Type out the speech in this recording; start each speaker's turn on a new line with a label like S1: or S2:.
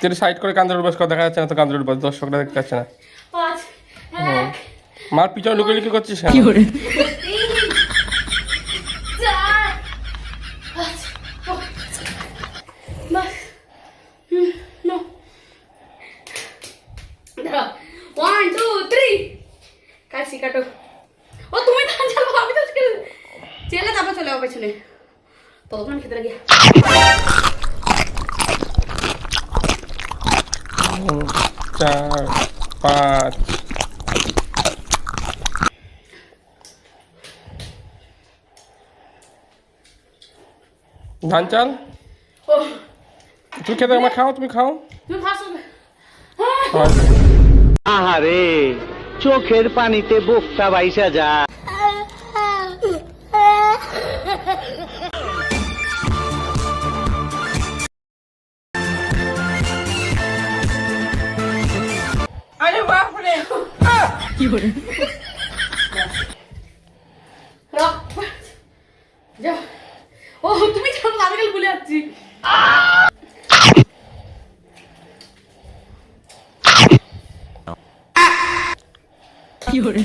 S1: তুই সাইড করে কান্দের উঠবাস করে দেখা যাচ্ছে না তো কান্দের উঠবাস দর্শকরা দেখতে পাচ্ছে না।
S2: 5 1
S1: মার পিছনে লুকিয়ে লুকিয়ে করছিস কেন?
S2: 3 4 5 বাস নো দাঁড়াও 1 2 3 কাশি কাটো ও তুমি ধান চালাও আমি তো চেলে তারপর চলে যাবো পেছনে ততক্ষণ খেতে লাগিয়ে
S1: 4 5 ধান চাল
S2: ও
S1: তুমি খেতে আমার খাও তুমি খাও।
S2: তুমি ফাঁসো
S3: আহারে চোখের পানিতে বোকটা বাইসা যা।
S1: আরে বাপরে
S2: কি করে যাও ও তুমি জানো আমি কাল ভুলে যাচ্ছি কি করে